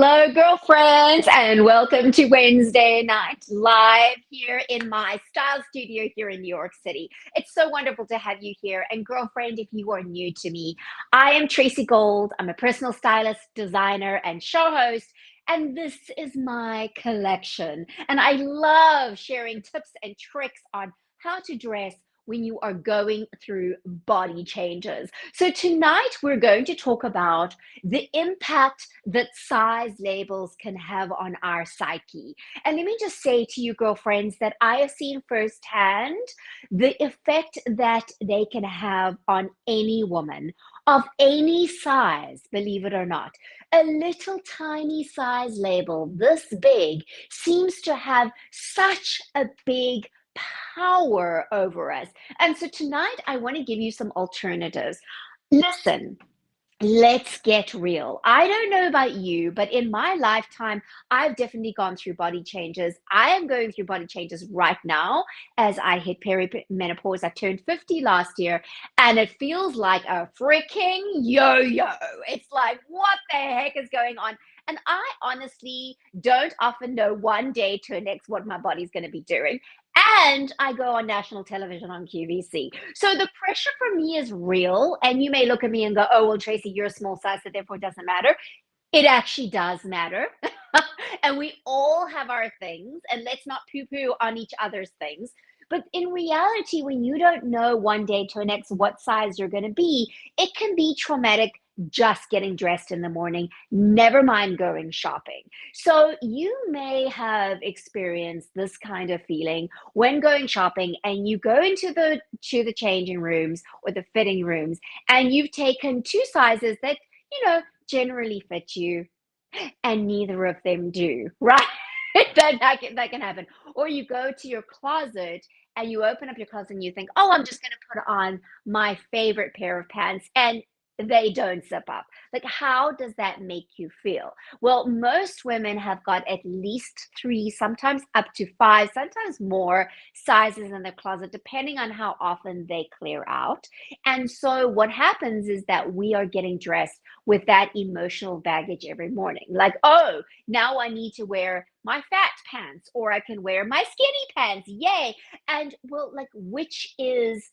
Hello, girlfriends, and welcome to Wednesday Night Live here in my style studio here in New York City. It's so wonderful to have you here. And, girlfriend, if you are new to me, I am Tracy Gold. I'm a personal stylist, designer, and show host. And this is my collection. And I love sharing tips and tricks on how to dress when you are going through body changes. So, tonight we're going to talk about the impact that size labels can have on our psyche. And let me just say to you, girlfriends, that I have seen firsthand the effect that they can have on any woman of any size, believe it or not. A little tiny size label this big seems to have such a big power over us. And so tonight I want to give you some alternatives. Listen, let's get real. I don't know about you, but in my lifetime, I've definitely gone through body changes. I am going through body changes right now as I hit perimenopause. I turned 50 last year, and it feels like a freaking yo-yo. It's like, what the heck is going on? And I honestly don't often know one day to the next what my body's going to be doing. And I go on national television on QVC. So the pressure for me is real. And you may look at me and go, oh, well, Tracy, you're a small size, so therefore it doesn't matter. It actually does matter. And we all have our things, and let's not poo poo on each other's things. But in reality, when you don't know one day to the next what size you're going to be, it can be traumatic just getting dressed in the morning, never mind going shopping. So you may have experienced this kind of feeling when going shopping and you go into the changing rooms or the fitting rooms and you've taken two sizes that, generally fit you and neither of them do, right? That can happen. Or you go to your closet and you open up your closet and you think, oh, I'm just going to put on my favorite pair of pants, and they don't zip up. Like, how does that make you feel? Well, most women have got at least three, sometimes up to five, sometimes more sizes in their closet, depending on how often they clear out. And so, what happens is that we are getting dressed with that emotional baggage every morning. Like, oh, now I need to wear my fat pants or I can wear my skinny pants. Yay. And well, like, which is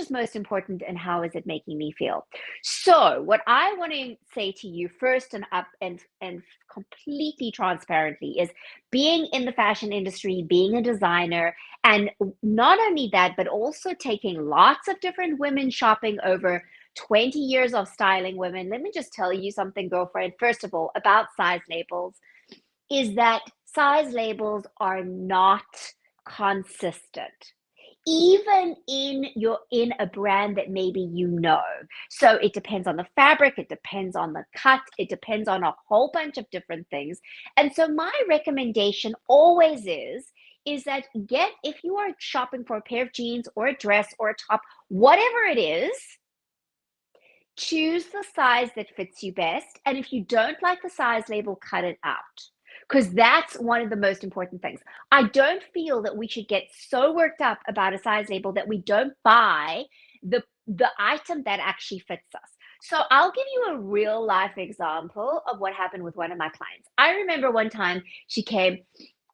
most important and how is it making me feel? So, what I want to say to you first and up and completely transparently is being in the fashion industry, being a designer, and not only that, but also taking lots of different women shopping over 20 years of styling women. Let me just tell you something, girlfriend. First of all, about size labels is that size labels are not consistent even in a brand that maybe so it depends on the fabric, it depends on the cut, it depends on a whole bunch of different things. And so my recommendation always is that get if you are shopping for a pair of jeans or a dress or a top, whatever it is, choose the size that fits you best. And if you don't like the size label, cut it out. Because that's one of the most important things. I don't feel that we should get so worked up about a size label that we don't buy the item that actually fits us. So I'll give you a real life example of what happened with one of my clients. I remember one time she came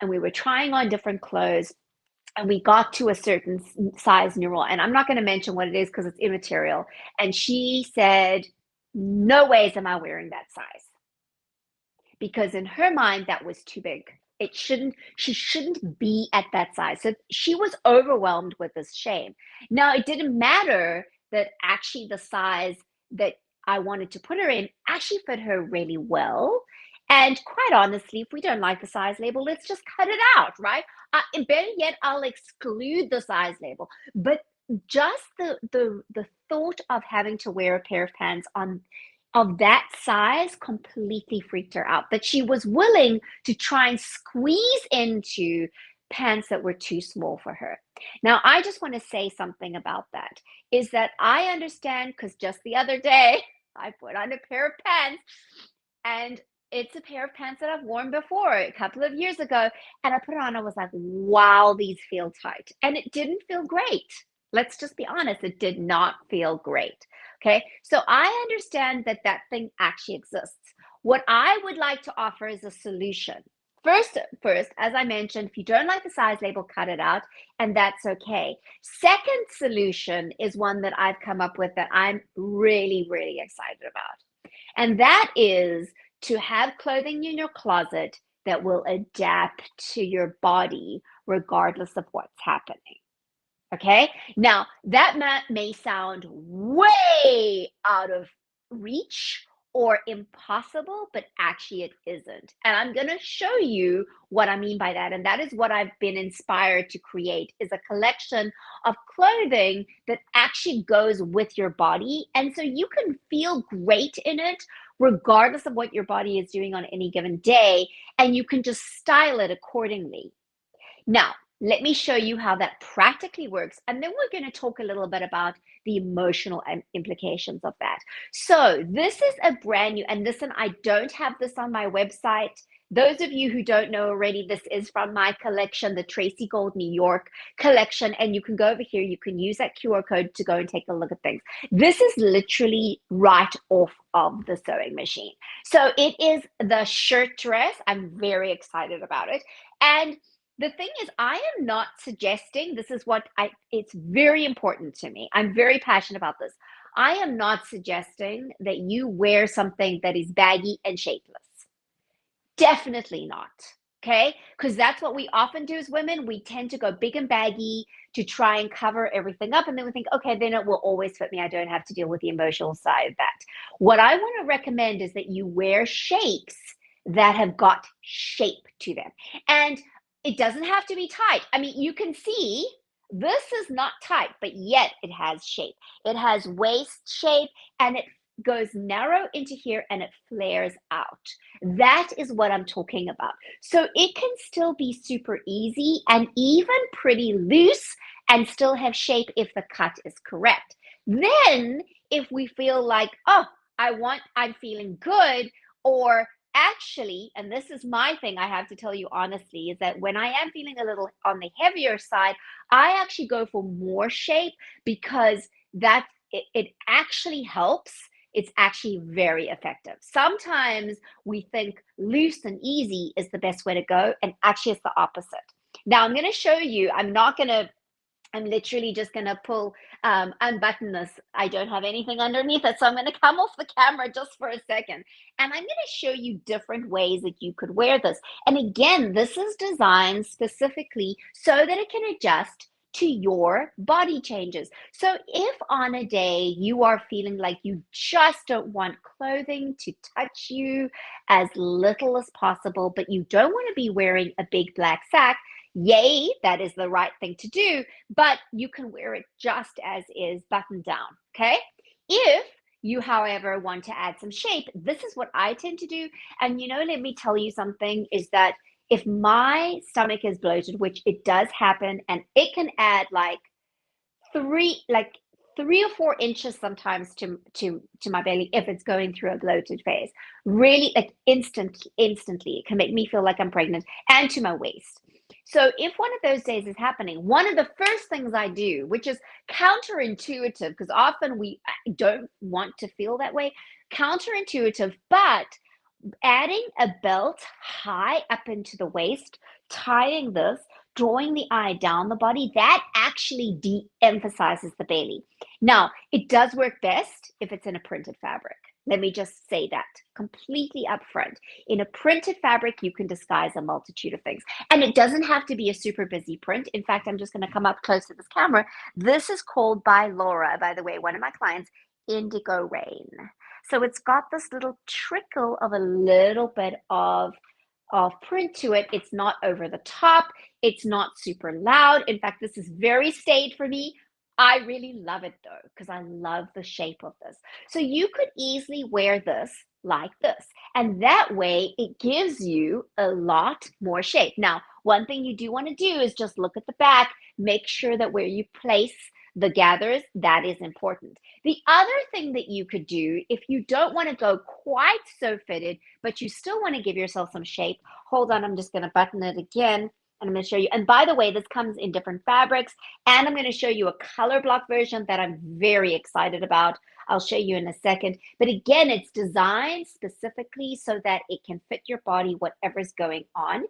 and we were trying on different clothes and we got to a certain size neural, and I'm not going to mention what it is because it's immaterial. And she said, no ways am I wearing that size, because in her mind that was too big. She shouldn't be at that size. So she was overwhelmed with this shame. Now it didn't matter that actually the size that I wanted to put her in actually fit her really well. And quite honestly, if we don't like the size label, let's just cut it out, right? And better yet, I'll exclude the size label. But just the thought of having to wear a pair of pants on of that size completely freaked her out. That she was willing to try and squeeze into pants that were too small for her. Now, I just want to say something about that is that I understand, because just the other day I put on a pair of pants, and it's a pair of pants that I've worn before a couple of years ago. And I put it on, I was like, wow, these feel tight. And it didn't feel great. Let's just be honest, it did not feel great. Okay. So I understand that that thing actually exists. What I would like to offer is a solution. First, as I mentioned, if you don't like the size label, cut it out, and that's okay. Second solution is one that I've come up with that I'm really, really excited about. And that is to have clothing in your closet that will adapt to your body regardless of what's happening. Okay. Now, that may sound way out of reach or impossible, but actually it isn't. And I'm going to show you what I mean by that. And that is what I've been inspired to create is a collection of clothing that actually goes with your body. And so you can feel great in it regardless of what your body is doing on any given day. And you can just style it accordingly. Now, let me show you how that practically works. And then we're going to talk a little bit about the emotional implications of that. So this is a brand new, and listen, I don't have this on my website. Those of you who don't know already, this is from my collection, the Tracy Gold New York collection. And you can go over here, you can use that QR code to go and take a look at things. This is literally right off of the sewing machine. So it is the shirt dress. I'm very excited about it. And the thing is, I am not suggesting this is what it's very important to me. I'm very passionate about this. I am not suggesting that you wear something that is baggy and shapeless. Definitely not. Okay. Because that's what we often do as women. We tend to go big and baggy to try and cover everything up. And then we think, okay, then it will always fit me. I don't have to deal with the emotional side of that. What I want to recommend is that you wear shapes that have got shape to them. And it doesn't have to be tight. I mean, you can see this is not tight, but yet it has shape. It has waist shape and it goes narrow into here and it flares out. That is what I'm talking about. So it can still be super easy and even pretty loose and still have shape if the cut is correct. Then if we feel like, oh, I'm feeling good, or actually, and this is my thing, I have to tell you honestly, is that when I am feeling a little on the heavier side, I actually go for more shape because it actually helps. It's actually very effective. Sometimes we think loose and easy is the best way to go, and actually it's the opposite. Now I'm going to show you, I'm literally just going to unbutton this. I don't have anything underneath it. So I'm going to come off the camera just for a second. And I'm going to show you different ways that you could wear this. And again, this is designed specifically so that it can adjust to your body changes. So if on a day you are feeling like you just don't want clothing to touch you as little as possible, but you don't want to be wearing a big black sack, yay, that is the right thing to do, but you can wear it just as is, buttoned down, okay? If you, however, want to add some shape, this is what I tend to do. And let me tell you something, is that if my stomach is bloated, which it does happen, and it can add like 3 or 4 inches sometimes to my belly if it's going through a bloated phase. Really, like instantly, it can make me feel like I'm pregnant, and to my waist. So if one of those days is happening, one of the first things I do, which is counterintuitive, because often we don't want to feel that way, counterintuitive, but adding a belt high up into the waist, tying this, drawing the eye down the body, that actually de-emphasizes the belly. Now, it does work best if it's in a printed fabric. Let me just say that completely upfront. In a printed fabric, you can disguise a multitude of things. And it doesn't have to be a super busy print. In fact, I'm just going to come up close to this camera. This is called by Laura, by the way, one of my clients, Indigo Rain. So it's got this little trickle of a little bit of print to it. It's not over the top. It's not super loud. In fact, this is very staid for me. I really love it though, because I love the shape of this. So you could easily wear this like this. And that way it gives you a lot more shape. Now, one thing you do want to do is just look at the back, make sure that where you place the gathers, that is important. The other thing that you could do, if you don't want to go quite so fitted, but you still want to give yourself some shape, hold on, I'm just going to button it again. And I'm going to show you. And by the way, this comes in different fabrics. And I'm going to show you a color block version that I'm very excited about. I'll show you in a second. But again, it's designed specifically so that it can fit your body, whatever's going on.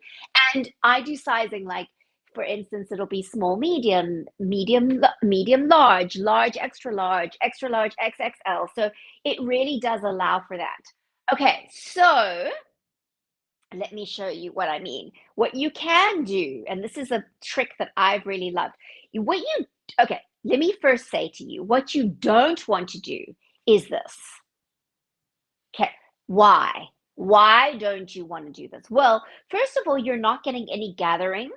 And I do sizing like, for instance, it'll be small, medium, medium, large, large, extra large, XXL. So it really does allow for that. Okay, so let me show you what I mean. What you can do, and this is a trick that I've really loved. Okay, let me first say to you, what you don't want to do is this. Okay, why? Why don't you want to do this? Well, first of all, you're not getting any gathering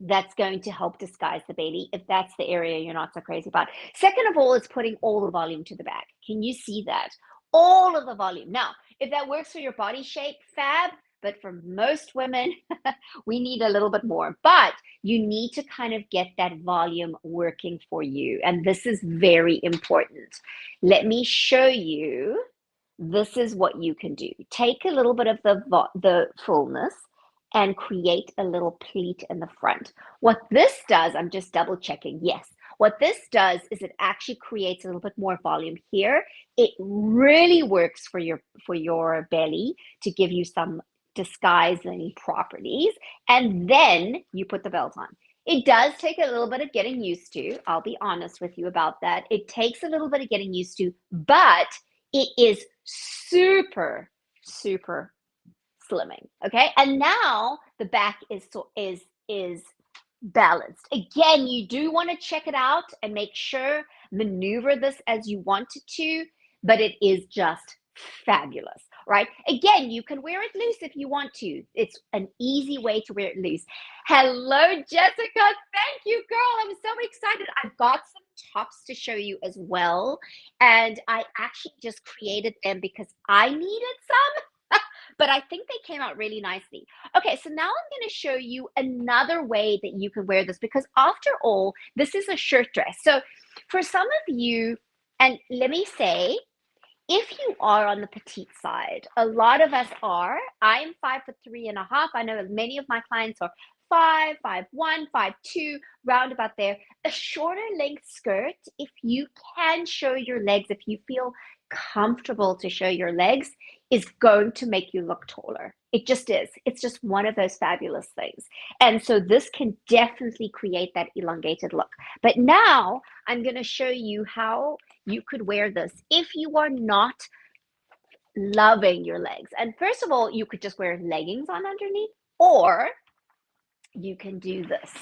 that's going to help disguise the belly if that's the area you're not so crazy about. Second of all, it's putting all the volume to the back. Can you see that? All of the volume. Now, if that works for your body shape, fab. But for most women, we need a little bit more. But you need to kind of get that volume working for you. And this is very important. Let me show you. This is what you can do. Take a little bit of the fullness and create a little pleat in the front. What this does, I'm just double checking. Yes. What this does is it actually creates a little bit more volume here. It really works for your belly to give you some disguising properties, and then you put the belt on. It does take a little bit of getting used to. I'll be honest with you about that. It takes a little bit of getting used to, but it is super, super slimming. Okay, and now the back is balanced. Again, you do want to check it out and make sure, maneuver this as you want it to, but it is just fabulous, right? Again, you can wear it loose if you want to. It's an easy way to wear it loose. Hello, Jessica. Thank you, girl. I'm so excited. I've got some tops to show you as well. And I actually just created them because I needed some, but I think they came out really nicely. Okay, so now I'm going to show you another way that you can wear this, because after all, this is a shirt dress. So for some of you, and let me say, if you are on the petite side, a lot of us are. I'm 5'3.5". I know many of my clients are 5'1", 5'2", round about there. A shorter length skirt, if you can show your legs, if you feel comfortable to show your legs, is going to make you look taller. It just is. It's just one of those fabulous things. And so this can definitely create that elongated look. But now I'm going to show you how you could wear this if you are not loving your legs. And first of all, you could just wear leggings on underneath, or you can do this.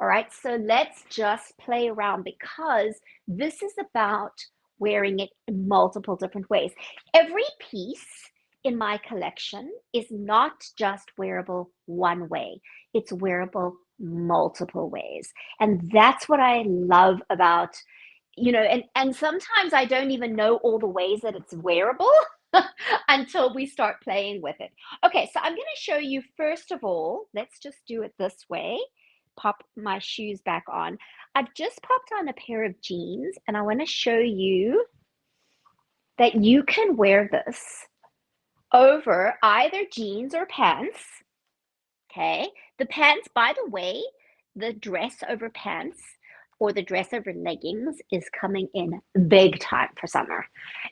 All right, so let's just play around, because this is about wearing it in multiple different ways. Every piece in my collection is not just wearable one way. It's wearable multiple ways. And that's what I love about, and sometimes I don't even know all the ways that it's wearable until we start playing with it. Okay, so I'm going to show you, first of all, let's just do it this way. Pop my shoes back on. I've just popped on a pair of jeans, and I want to show you that you can wear this over either jeans or pants. Okay, the pants, by the way, the dress over pants or the dress over leggings is coming in big time for summer.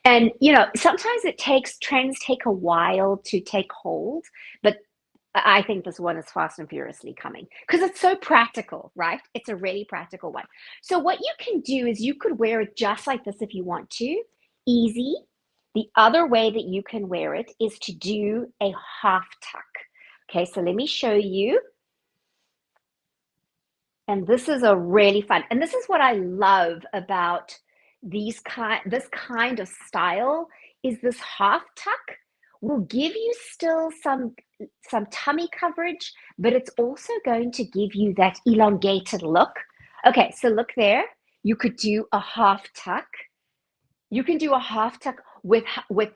And sometimes trends take a while to take hold, but I think this one is fast and furiously coming because it's so practical, right? It's a really practical one. So what you can do is you could wear it just like this if you want to. Easy. The other way that you can wear it is to do a half tuck. Okay, so let me show you. And this is a really fun, and this is what I love about this kind of style, is this half tuck will give you still some tummy coverage, but it's also going to give you that elongated look. Okay, so look there. You could do a half tuck. You can do a half tuck with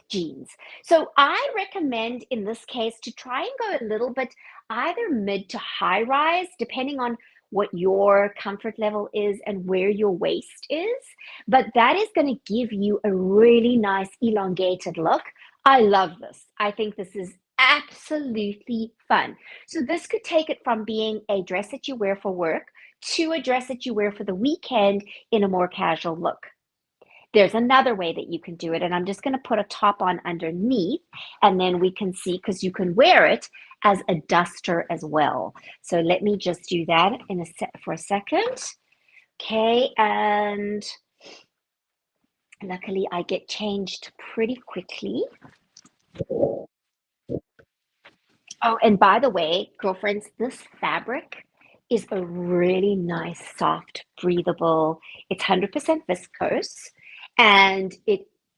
jeans. So I recommend in this case to try and go a little bit either mid to high rise, depending on what your comfort level is and where your waist is. But that is going to give you a really nice elongated look. I love this. I think this is absolutely fun. So this could take it from being a dress that you wear for work to a dress that you wear for the weekend in a more casual look. There's another way that you can do it, and I'm just going to put a top on underneath, and then we can see because you can wear it as a duster as well. So let me just do that for a second. Okay, and luckily I get changed pretty quickly. Oh, and by the way, girlfriends, this fabric is a really nice, soft, breathable. It's 100% viscose, and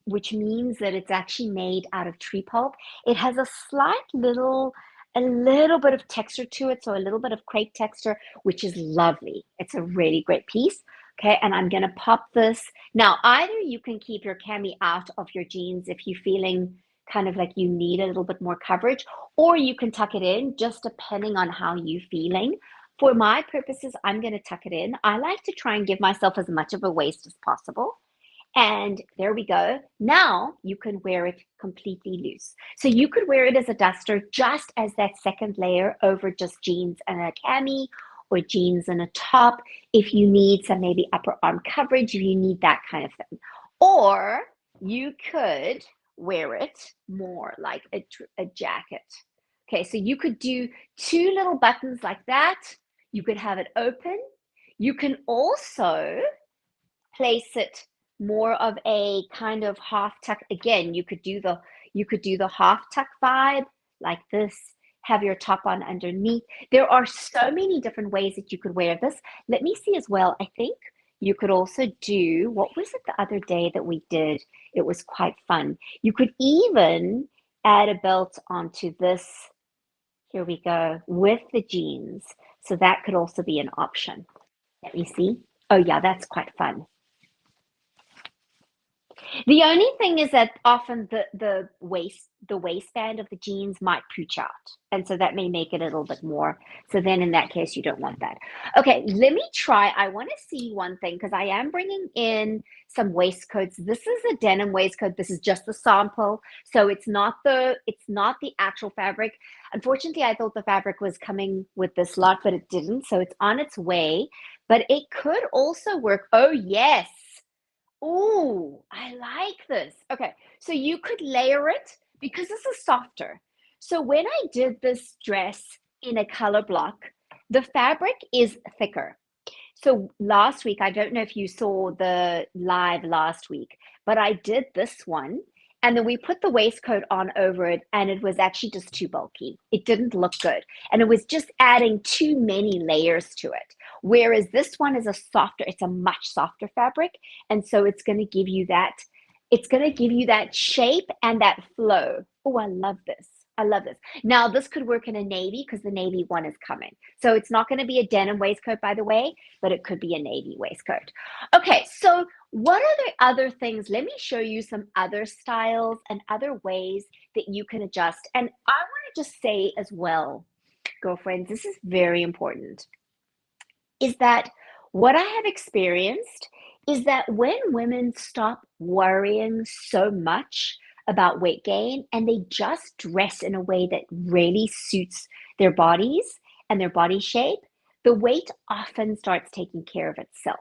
which means that it's actually made out of tree pulp. It has a little bit of texture to it, so a little bit of crepe texture, which is lovely. It's a really great piece. Okay, and I'm gonna pop this. Now, either you can keep your cami out of your jeans if you're feeling kind of like you need a little bit more coverage, or you can tuck it in just depending on how you're feeling. For my purposes, I'm going to tuck it in. I like to try and give myself as much of a waist as possible. And there we go. Now you can wear it completely loose. So you could wear it as a duster just as that second layer over just jeans and a cami or jeans and a top if you need some maybe upper arm coverage, if you need that kind of thing. Or you could wear it more like a jacket. Okay, so you could do two little buttons like that. You could have it open. You can also place it more of a kind of half tuck. Again, you could do the half tuck vibe like this. Have your top on underneath. There are so many different ways that you could wear this. Let me see as well. I think you could also do, what was it the other day that we did? It was quite fun. You could even add a belt onto this. Here we go, with the jeans. So that could also be an option. Let me see. Oh yeah, that's quite fun. The only thing is that often the waistband of the jeans might pooch out, and so that may make it a little bit more. So then in that case, you don't want that. Okay, let me try. I want to see one thing because I am bringing in some waistcoats. This is a denim waistcoat. This is just the sample, so it's not the actual fabric. Unfortunately, I thought the fabric was coming with this lot, but it didn't. So it's on its way, but it could also work. Oh yes. Oh, I like this. Okay, so you could layer it because this is softer. So when I did this dress in a color block, the fabric is thicker. So last week, I don't know if you saw the live last week, but I did this one and then we put the waistcoat on over it and it was actually just too bulky. It didn't look good. And it was just adding too many layers to it. Whereas this one is it's a much softer fabric. And so it's going to give you that shape and that flow. Oh, I love this. I love this. Now, this could work in a navy because the navy one is coming. So it's not going to be a denim waistcoat, by the way, but it could be a navy waistcoat. Okay, so what are the other things? Let me show you some other styles and other ways that you can adjust. And I want to just say as well, girlfriends, this is very important, is that what I have experienced is that when women stop worrying so much about weight gain and they just dress in a way that really suits their bodies and their body shape, the weight often starts taking care of itself.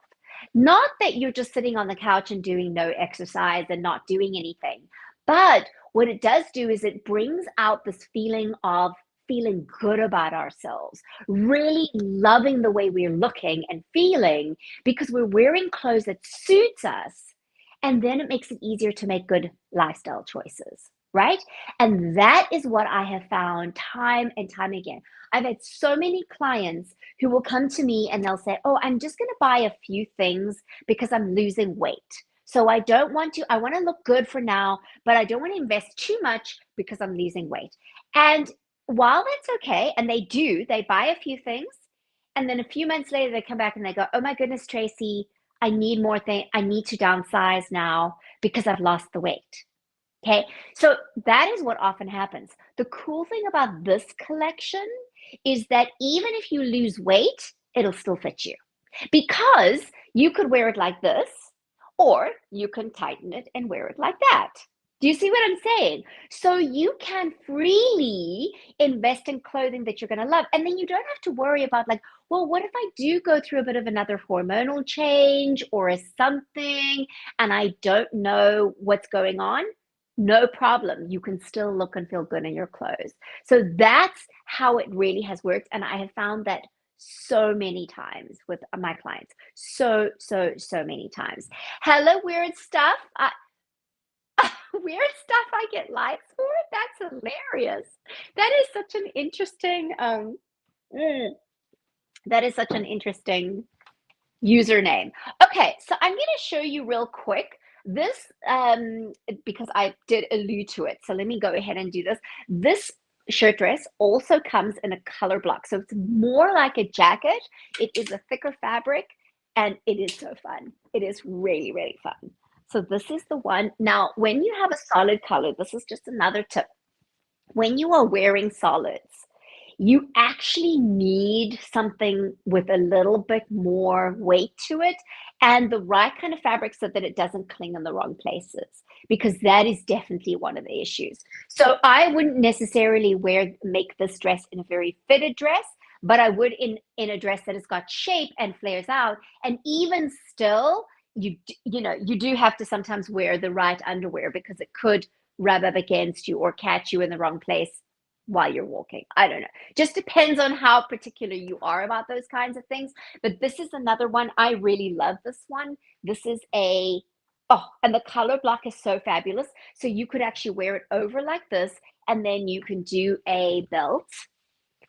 Not that you're just sitting on the couch and doing no exercise and not doing anything, but what it does do is it brings out this feeling of feeling good about ourselves, really loving the way we're looking and feeling because we're wearing clothes that suits us. And then it makes it easier to make good lifestyle choices, right? And that is what I have found time and time again. I've had so many clients who will come to me and they'll say, oh, I'm just going to buy a few things because I'm losing weight. So I want to look good for now, but I don't want to invest too much because I'm losing weight. And while that's okay, and they buy a few things, and then a few months later they come back and they go, oh my goodness, Tracy, I need more thing. I need to downsize now because I've lost the weight. Okay, so that is what often happens. The cool thing about this collection is that even if you lose weight, it'll still fit you because you could wear it like this, or you can tighten it and wear it like that. Do you see what I'm saying? So you can freely invest in clothing that you're going to love. And then you don't have to worry about, like, well, what if I do go through a bit of another hormonal change or a something and I don't know what's going on? No problem. You can still look and feel good in your clothes. So that's how it really has worked. And I have found that so many times with my clients. So many times. Hello, weird stuff. Weird stuff I get likes for? That's hilarious. That is such an interesting, mm, that is such an interesting username. Okay, so I'm gonna show you real quick this, because I did allude to it. So let me go ahead and do this. This shirt dress also comes in a color block. So it's more like a jacket. It is a thicker fabric and it is so fun. It is really, really fun. So this is the one. Now, when you have a solid color, this is just another tip. When you are wearing solids, you actually need something with a little bit more weight to it and the right kind of fabric so that it doesn't cling in the wrong places, because that is definitely one of the issues. So I wouldn't necessarily make this dress in a very fitted dress, but I would in a dress that has got shape and flares out. And even still, you do have to sometimes wear the right underwear because it could rub up against you or catch you in the wrong place while you're walking. I don't know. Just depends on how particular you are about those kinds of things. But this is another one. I really love this one. This is and the color block is so fabulous. So you could actually wear it over like this, and then you can do a belt.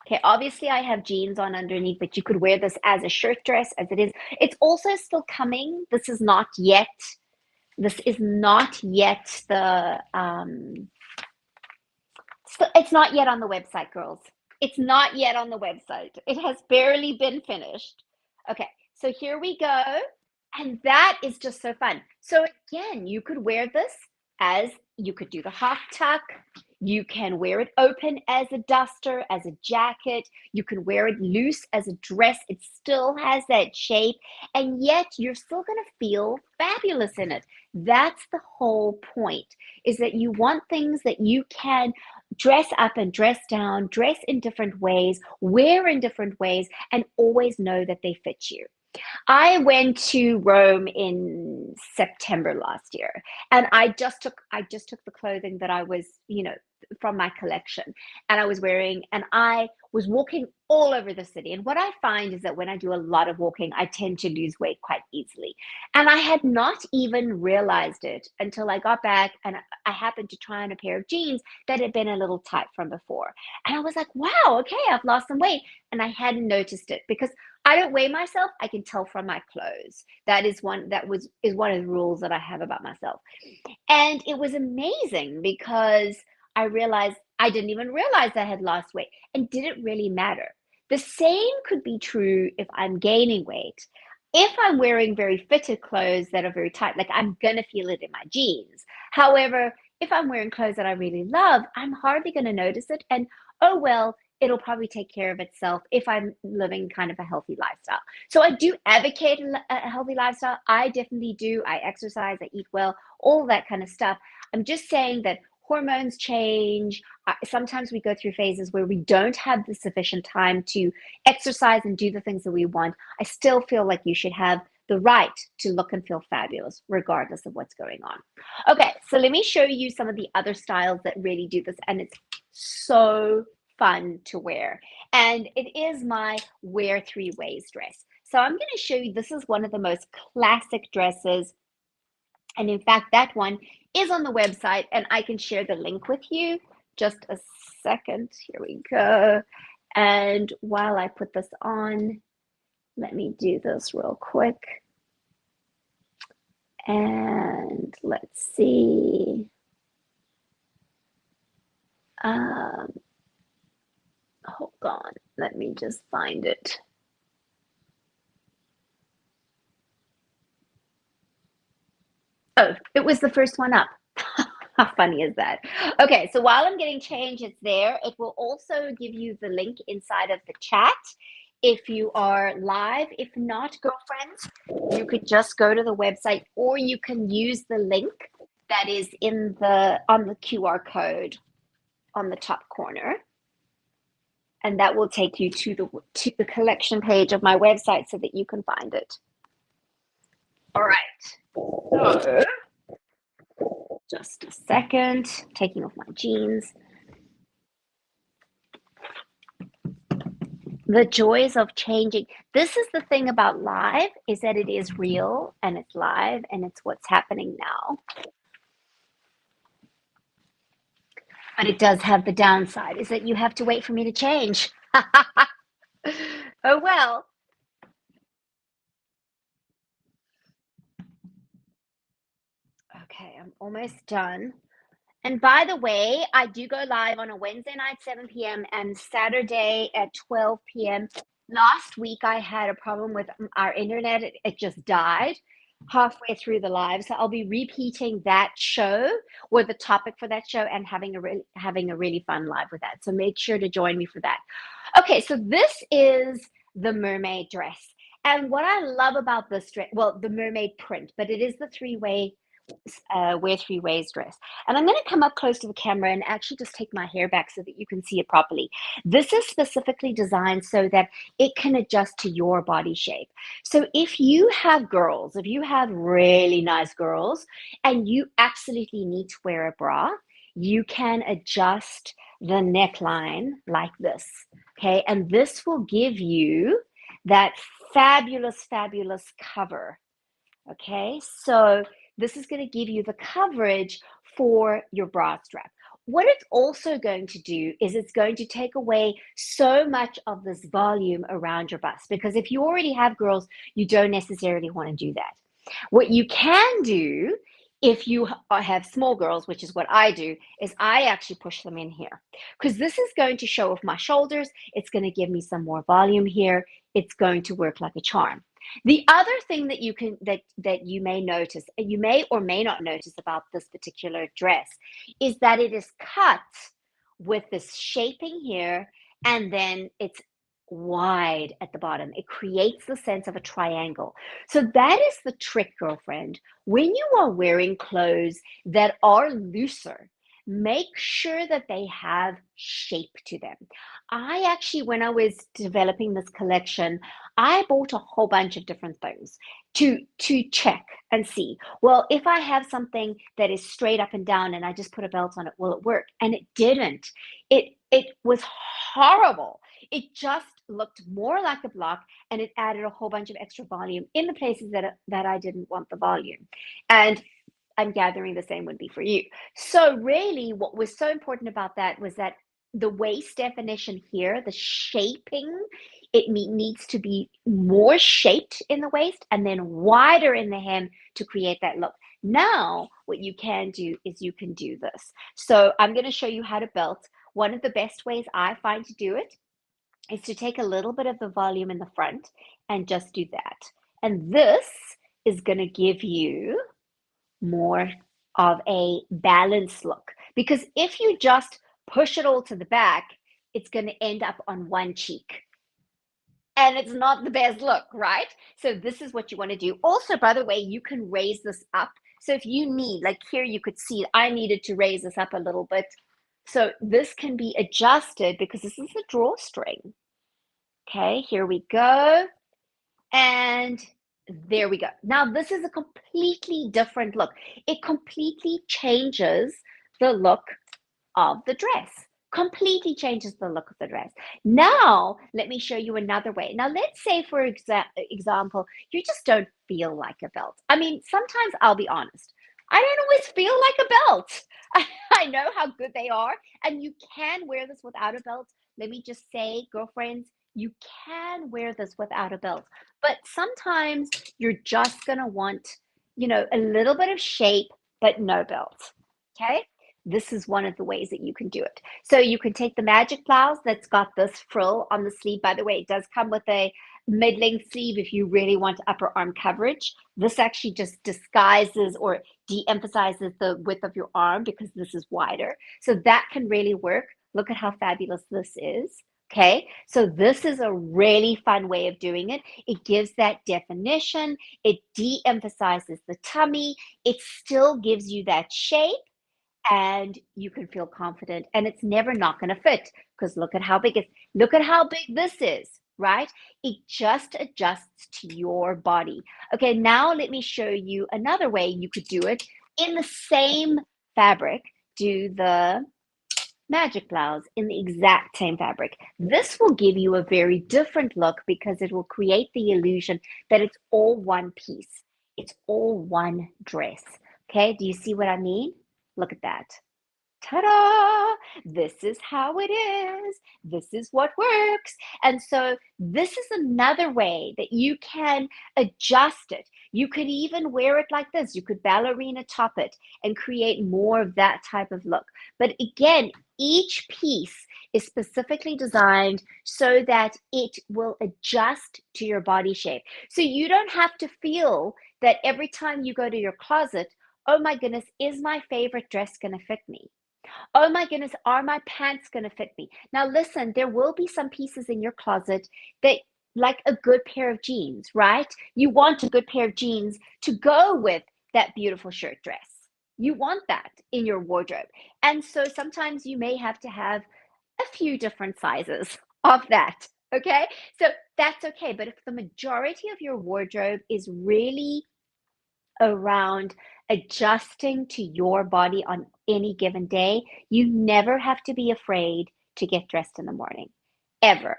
Okay, obviously I have jeans on underneath, but you could wear this as a shirt dress as it is. It's also still coming. This is not yet it's not yet on the website, girls. It's not yet on the website. It has barely been finished. Okay, so here we go. And that is just so fun. So again, you could wear this as you could do the half tuck. You can wear it open as a duster, as a jacket. You can wear it loose as a dress. It still has that shape, and yet you're still going to feel fabulous in it. That's the whole point, is that you want things that you can dress up and dress down, dress in different ways, wear in different ways, and always know that they fit you. I went to Rome in September last year, and I just took the clothing that I was, from my collection, and I was wearing, and I was walking all over the city. And what I find is that when I do a lot of walking, I tend to lose weight quite easily. And I had not even realized it until I got back and I happened to try on a pair of jeans that had been a little tight from before. And I was like, wow, okay, I've lost some weight. And I hadn't noticed it because I don't weigh myself. I can tell from my clothes. Is one of the rules that I have about myself. And it was amazing because I realized I didn't even realize I had lost weight. And did it really matter? The same could be true if I'm gaining weight. If I'm wearing very fitted clothes that are very tight, like I'm gonna feel it in my jeans. However, if I'm wearing clothes that I really love, I'm hardly gonna notice it. And oh well, it'll probably take care of itself if I'm living kind of a healthy lifestyle. So I do advocate a healthy lifestyle. I definitely do. I exercise, I eat well, all that kind of stuff. I'm just saying that hormones change. Sometimes we go through phases where we don't have the sufficient time to exercise and do the things that we want. I still feel like you should have the right to look and feel fabulous regardless of what's going on. Okay, so let me show you some of the other styles that really do this, and it's so fun to wear. And it is my wear three ways dress. So I'm going to show you, this is one of the most classic dresses. And in fact, that one is on the website, and I can share the link with you. Just a second. Here we go. And while I put this on, let me do this real quick. And let's see. Hold on. Let me just find it. Oh, it was the first one up. How funny is that? Okay, so while I'm getting changed, it's there. It will also give you the link inside of the chat if you are live. If not, girlfriends, you could just go to the website or you can use the link that is on the QR code on the top corner. And that will take you to the collection page of my website so that you can find it. All right. So, just a second, taking off my jeans. The joys of changing. This is the thing about live, is that it is real and it's live and it's what's happening now. But it does have the downside, is that you have to wait for me to change. Oh well. Okay, I'm almost done. And by the way, I do go live on a Wednesday night, 7 p.m., and Saturday at 12 p.m. Last week, I had a problem with our internet. It just died halfway through the live. So I'll be repeating that show or the topic for that show and having a really fun live with that. So make sure to join me for that. Okay, so this is the mermaid dress. And what I love about this dress, well, the mermaid print, but it is the wear three ways dress. And I'm going to come up close to the camera and actually just take my hair back so that you can see it properly. This is specifically designed so that it can adjust to your body shape. So if you have girls, if you have really nice girls and you absolutely need to wear a bra, you can adjust the neckline like this. Okay. And this will give you that fabulous, fabulous cover. Okay. So this is going to give you the coverage for your bra strap. What it's also going to do is it's going to take away so much of this volume around your bust, because if you already have girls, you don't necessarily want to do that. What you can do if you have small girls, which is what I do, is I actually push them in here, because this is going to show off my shoulders. It's going to give me some more volume here. It's going to work like a charm. The other thing that you may notice, you may or may not notice about this particular dress, is that it is cut with this shaping here, and then it's wide at the bottom. It creates the sense of a triangle. So that is the trick, girlfriend. When you are wearing clothes that are looser, make sure that they have shape to them. I actually, when I was developing this collection, I bought a whole bunch of different things to check and see. Well, if I have something that is straight up and down and I just put a belt on it, will it work? And it didn't. It was horrible. It just looked more like a block, and it added a whole bunch of extra volume in the places that I didn't want the volume. And I'm gathering the same would be for you. So really what was so important about that was that the waist definition here, the shaping, needs to be more shaped in the waist and then wider in the hem to create that look. Now, what you can do is you can do this. So I'm going to show you how to belt. One of the best ways I find to do it is to take a little bit of the volume in the front and just do that. And this is going to give you more of a balanced look, because if you just push it all to the back, it's going to end up on one cheek and it's not the best look, right? So this is what you want to do. Also, by the way, you can raise this up. So if you need, like here, you could see I needed to raise this up a little bit. So this can be adjusted because this is a drawstring. Okay, here we go. And there we go. Now this is a completely different look. It completely changes the look of the dress. Completely changes the look of the dress. Now, let me show you another way. Now, let's say, for example, you just don't feel like a belt. I mean, sometimes I'll be honest, I don't always feel like a belt. I know how good they are, and you can wear this without a belt. Let me just say, girlfriends, you can wear this without a belt, but sometimes you're just going to want, a little bit of shape, but no belt. Okay. This is one of the ways that you can do it. So you can take the Magic Blouse that's got this frill on the sleeve. By the way, it does come with a mid-length sleeve if you really want upper arm coverage. This actually just disguises or de-emphasizes the width of your arm because this is wider. So that can really work. Look at how fabulous this is. Okay, so this is a really fun way of doing it. It gives that definition, it de-emphasizes the tummy, it still gives you that shape, and you can feel confident, and it's never not going to fit because look at how big this is, right? It just adjusts to your body. Okay, now let me show you another way you could do it in the same fabric. Do the magic blouse in the exact same fabric. This will give you a very different look because it will create the illusion that it's all one piece. It's all one dress. Okay, do you see what I mean? Look at that. Ta-da! This is how it is. This is what works. And so this is another way that you can adjust it. You could even wear it like this. You could ballerina top it and create more of that type of look. But again, each piece is specifically designed so that it will adjust to your body shape. So you don't have to feel that every time you go to your closet, oh my goodness, is my favorite dress going to fit me? Oh my goodness, are my pants going to fit me? Now, listen, there will be some pieces in your closet that, like a good pair of jeans, right? You want a good pair of jeans to go with that beautiful shirt dress. You want that in your wardrobe. And so sometimes you may have to have a few different sizes of that. Okay. So that's okay. But if the majority of your wardrobe is really around adjusting to your body on any given day, you never have to be afraid to get dressed in the morning, ever.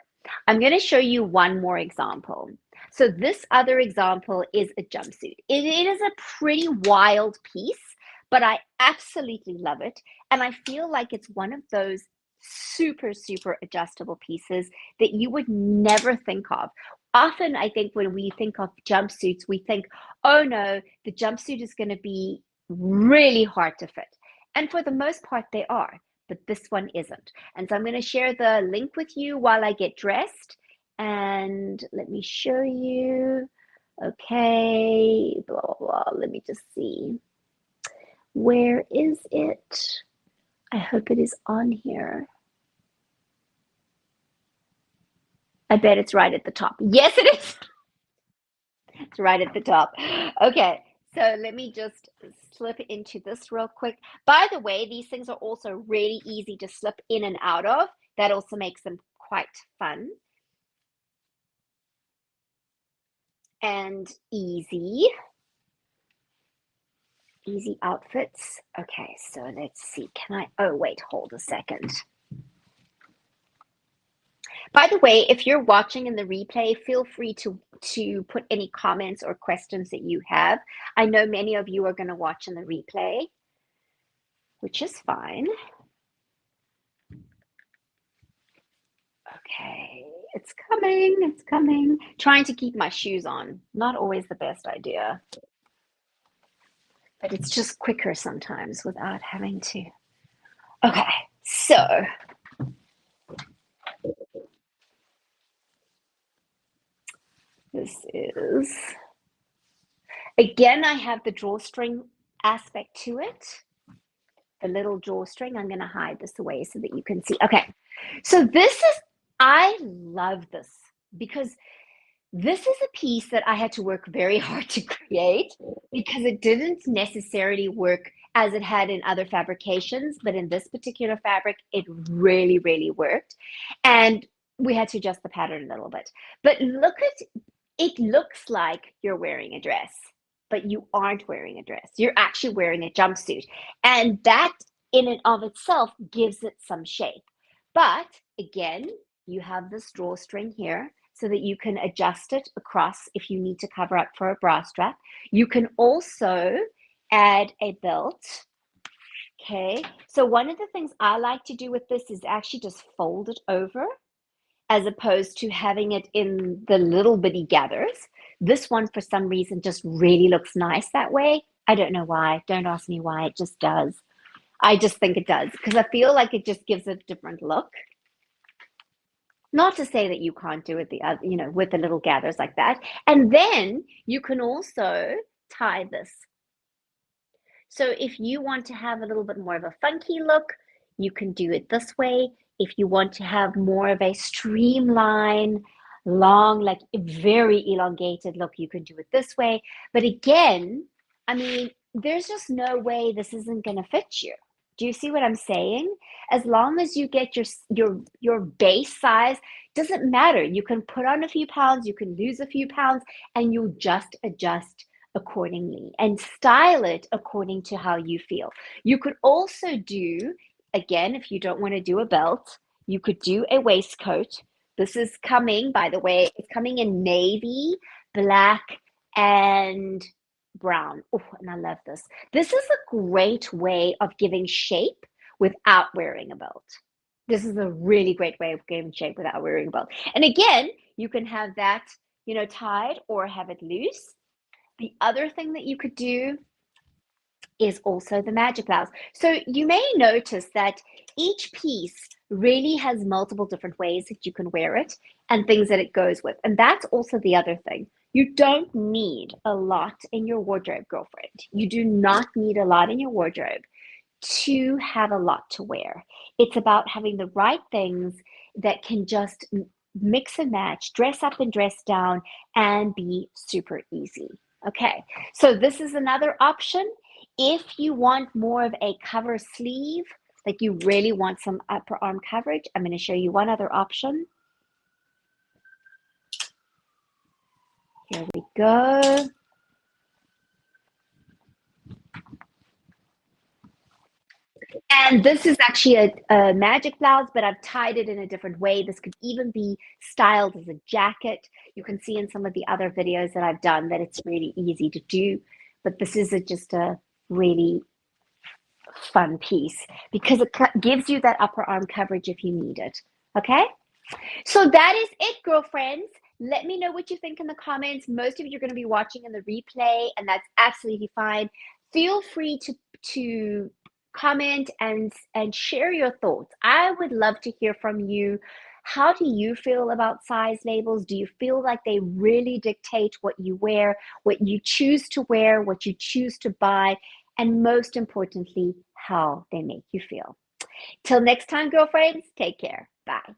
I'm going to show you one more example. So this other example is a jumpsuit. It is a pretty wild piece, but I absolutely love it. And I feel like it's one of those super, super adjustable pieces that you would never think of. Often, I think when we think of jumpsuits, we think, oh no, the jumpsuit is going to be really hard to fit. And for the most part, they are, but this one isn't. And so I'm going to share the link with you while I get dressed. And let me show you. Okay, blah, blah, blah. Let me just see. Where is it? I hope it is on here. I bet it's right at the top. Yes, it is. It's right at the top. Okay, so let me just slip into this real quick. By the way, these things are also really easy to slip in and out of. That also makes them quite fun and easy. Easy outfits. Okay, so let's see. Can I? Oh, wait, hold a second. By the way, if you're watching in the replay, feel free to put any comments or questions that you have. I know many of you are going to watch in the replay, which is fine. Okay, it's coming, it's coming. Trying to keep my shoes on. Not always the best idea, but it's just quicker sometimes without having to. Okay, so this is, again, I have the drawstring aspect to it. The little drawstring, I'm going to hide this away so that you can see. Okay, so this is, I love this because this is a piece that I had to work very hard to create because it didn't necessarily work as it had in other fabrications, but in this particular fabric, it really, really worked. And we had to adjust the pattern a little bit. But look at, it looks like you're wearing a dress, but you aren't wearing a dress. You're actually wearing a jumpsuit. And that in and of itself gives it some shape. But again, you have this drawstring here so that you can adjust it across if you need to cover up for a bra strap. You can also add a belt. Okay, so one of the things I like to do with this is actually just fold it over as opposed to having it in the little bitty gathers. This one, for some reason, just really looks nice that way. I don't know why. Don't ask me why. It just does. I just think it does because I feel like it just gives a different look. Not to say that you can't do it the other, with the little gathers like that. And then you can also tie this. So if you want to have a little bit more of a funky look, you can do it this way. If you want to have more of a streamline, long, like very elongated look, you can do it this way. But again, I mean, there's just no way this isn't going to fit you. Do you see what I'm saying? As long as you get your base size, doesn't matter. You can put on a few pounds, you can lose a few pounds, and you just adjust accordingly and style it according to how you feel. You could also do, again, if you don't want to do a belt, you could do a waistcoat. This is coming, by the way, it's coming in navy, black, and brown. Oh, and I love this. This is a great way of giving shape without wearing a belt. This is a really great way of giving shape without wearing a belt. And again, you can have that, tied or have it loose. The other thing that you could do is also the magic blouse. So you may notice that each piece really has multiple different ways that you can wear it and things that it goes with. And that's also the other thing. You don't need a lot in your wardrobe, girlfriend. You do not need a lot in your wardrobe to have a lot to wear. It's about having the right things that can just mix and match, dress up and dress down, and be super easy. Okay, so this is another option. If you want more of a cover sleeve, like you really want some upper arm coverage, I'm going to show you one other option. Here we go. And this is actually a magic blouse, but I've tied it in a different way. This could even be styled as a jacket. You can see in some of the other videos that I've done that it's really easy to do, but this is just a really fun piece because it gives you that upper arm coverage if you need it. Okay? So that is it, girlfriends. Let me know what you think in the comments. Most of you are going to be watching in the replay, and that's absolutely fine. Feel free to comment and share your thoughts. I would love to hear from you. How do you feel about size labels? Do you feel like they really dictate what you wear, what you choose to wear, what you choose to buy, and most importantly, how they make you feel? Till next time, girlfriends, take care. Bye.